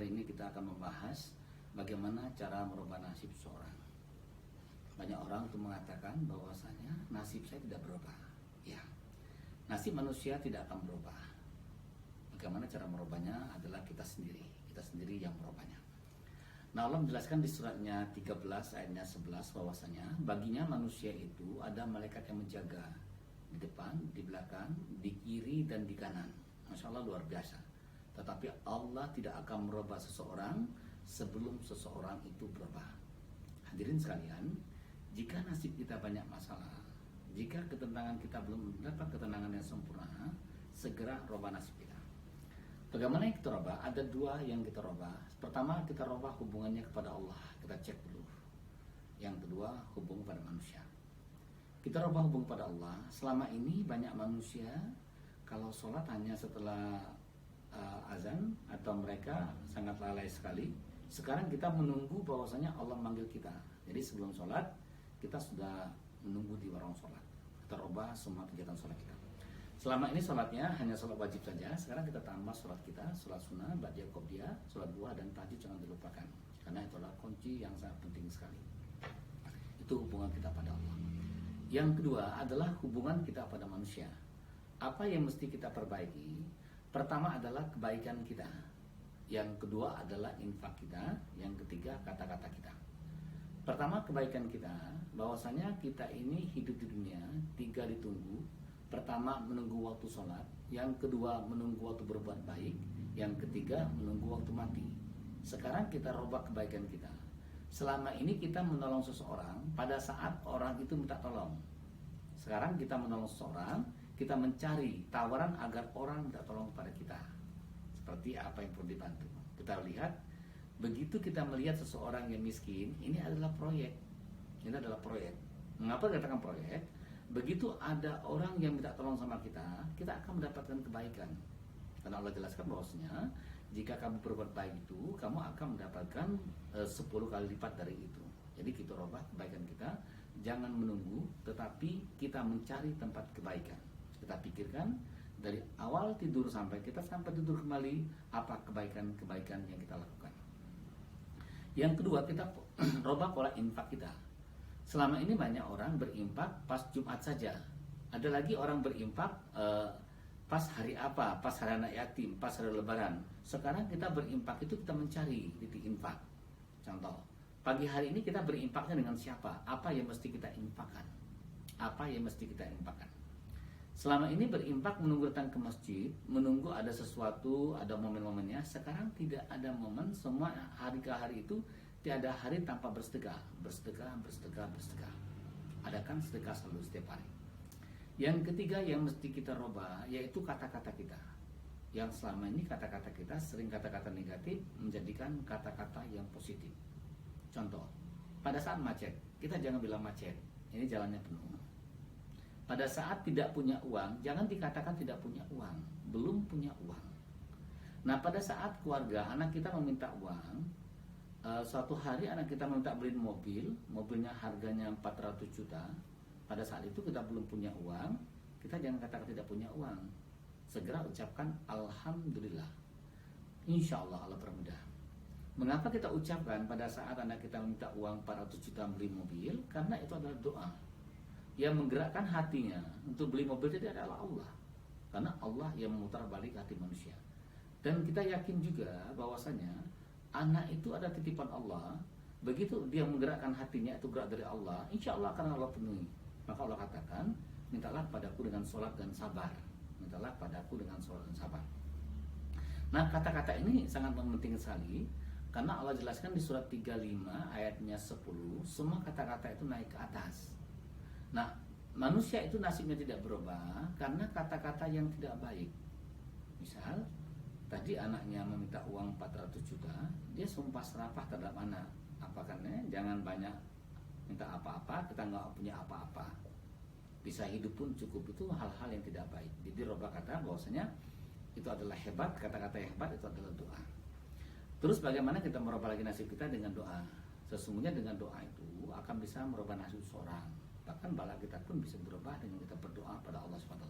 hari ini kita akan membahas bagaimana cara merubah nasib seorang. Banyak orang tuh mengatakan bahwasanya nasib saya tidak berubah. Ya, nasib manusia tidak akan berubah. Bagaimana cara merubahnya adalah kita sendiri yang merubahnya. Nah, Allah menjelaskan di suratnya 13 ayatnya 11 bahwasanya baginya manusia itu ada malaikat yang menjaga di depan, di belakang, di kiri dan di kanan. Masya Allah, luar biasa. Tetapi Allah tidak akan merubah seseorang sebelum seseorang itu berubah. Hadirin sekalian, jika nasib kita banyak masalah, jika ketenangan kita belum mendapat ketenangan yang sempurna, segera rubah nasib kita. Bagaimana yang kita rubah? Ada dua yang kita rubah. Pertama, kita rubah hubungannya kepada Allah. Kita cek dulu. Yang kedua, hubungan pada manusia. Kita rubah hubungan pada Allah. Selama ini banyak manusia kalau sholat hanya setelah azan, atau mereka sangat lalai sekali. Sekarang kita menunggu bahwasanya Allah manggil kita. Jadi sebelum sholat kita sudah menunggu di warung sholat. Kita rubah semua kegiatan sholat kita. Selama ini sholatnya hanya sholat wajib saja. Sekarang kita tambah sholat kita, sholat sunnah, ba'diyah, qobliyah, sholat duha dan tahajud jangan dilupakan. Karena itulah kunci yang sangat penting sekali. Itu hubungan kita pada Allah. Yang kedua adalah hubungan kita pada manusia. Apa yang mesti kita perbaiki? Pertama adalah kebaikan kita. Yang kedua adalah infak kita. Yang ketiga kata-kata kita. Pertama, kebaikan kita, bahwasanya kita ini hidup di dunia 3 ditunggu. Pertama, menunggu waktu sholat. Yang kedua, menunggu waktu berbuat baik. Yang ketiga, menunggu waktu mati. Sekarang kita rubah kebaikan kita. Selama ini kita menolong seseorang pada saat orang itu minta tolong. Sekarang kita menolong seseorang, kita mencari tawaran agar orang minta tolong kepada kita. Seperti apa yang perlu dibantu. Kita lihat, begitu kita melihat seseorang yang miskin, ini adalah proyek. Ini adalah proyek. Mengapa dikatakan proyek? Begitu ada orang yang minta tolong sama kita akan mendapatkan kebaikan. Karena Allah jelaskan bahwasanya jika kamu berbuat baik itu, kamu akan mendapatkan 10 kali lipat dari itu. Jadi kita rubah kebaikan kita, jangan menunggu, tetapi kita mencari tempat kebaikan. Kita pikirkan dari awal tidur sampai kita sampai tidur kembali, apa kebaikan-kebaikan yang kita lakukan. Yang kedua, kita rubah pola infak kita. Selama ini banyak orang berimpak pas Jumat saja. Ada lagi orang berimpak pas hari apa, pas hari anak yatim, pas hari lebaran. Sekarang kita berimpak itu kita mencari titik infak. Contoh, pagi hari ini kita berimpaknya dengan siapa? Apa yang mesti kita infakkan? Apa yang mesti kita infakkan? Selama ini berimpak menunggu datang ke masjid, menunggu ada sesuatu, ada momen-momennya. Sekarang tidak ada momen, semua hari ke hari itu tiada hari tanpa bersedekah. Bersedekah. Adakan sedekah selalu setiap hari. Yang ketiga yang mesti kita rubah yaitu kata-kata kita. Yang selama ini kata-kata kita sering kata-kata negatif menjadikan kata-kata yang positif. Contoh, pada saat macet, kita jangan bilang macet, ini jalannya penuh. Pada saat tidak punya uang, jangan dikatakan tidak punya uang, belum punya uang. Nah, pada saat keluarga, anak kita meminta uang, suatu hari anak kita meminta beliin mobil, mobilnya harganya 400 juta. Pada saat itu kita belum punya uang, kita jangan katakan tidak punya uang. Segera ucapkan Alhamdulillah. Insya Allah Allah permudah. Mengapa kita ucapkan pada saat anak kita meminta uang 400 juta beli mobil? Karena itu adalah doa. Yang menggerakkan hatinya untuk beli mobil itu adalah Allah. Karena Allah yang memutar balik hati manusia. Dan kita yakin juga bahwasanya anak itu ada titipan Allah. Begitu dia menggerakkan hatinya itu gerak dari Allah, insya Allah akan Allah penuhi. Maka Allah katakan, mintalah padaku dengan sholat dan sabar. Mintalah padaku dengan sholat dan sabar. Nah, kata-kata ini sangat penting sekali. Karena Allah jelaskan di surat 35 ayatnya 10, semua kata-kata itu naik ke atas. Nah, manusia itu nasibnya tidak berubah karena kata-kata yang tidak baik. Misal, tadi anaknya meminta uang 400 juta, dia sumpah serapah terhadap anak. Apakah jangan banyak minta apa-apa, kita nggak punya apa-apa. Bisa hidup pun cukup, itu hal-hal yang tidak baik. Jadi rubah kata bahwasanya itu adalah hebat, kata-kata yang hebat itu adalah doa. Terus bagaimana kita merubah lagi nasib kita dengan doa? Sesungguhnya dengan doa itu akan bisa merubah nasib seorang. Bahkan bala kita pun bisa berubah dengan kita berdoa pada Allah SWT.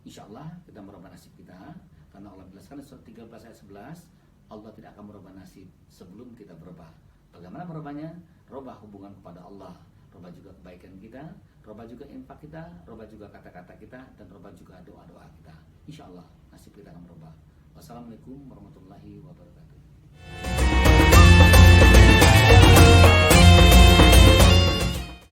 Insya Allah kita merubah nasib kita. Karena Allah jelaskan di surat 13 ayat 11, Allah tidak akan merubah nasib sebelum kita berubah. Bagaimana merubahnya? Rubah hubungan kepada Allah, rubah juga kebaikan kita, rubah juga infak kita, rubah juga kata-kata kita, dan rubah juga doa-doa kita. Insya Allah nasib kita akan berubah. Wassalamualaikum warahmatullahi wabarakatuh.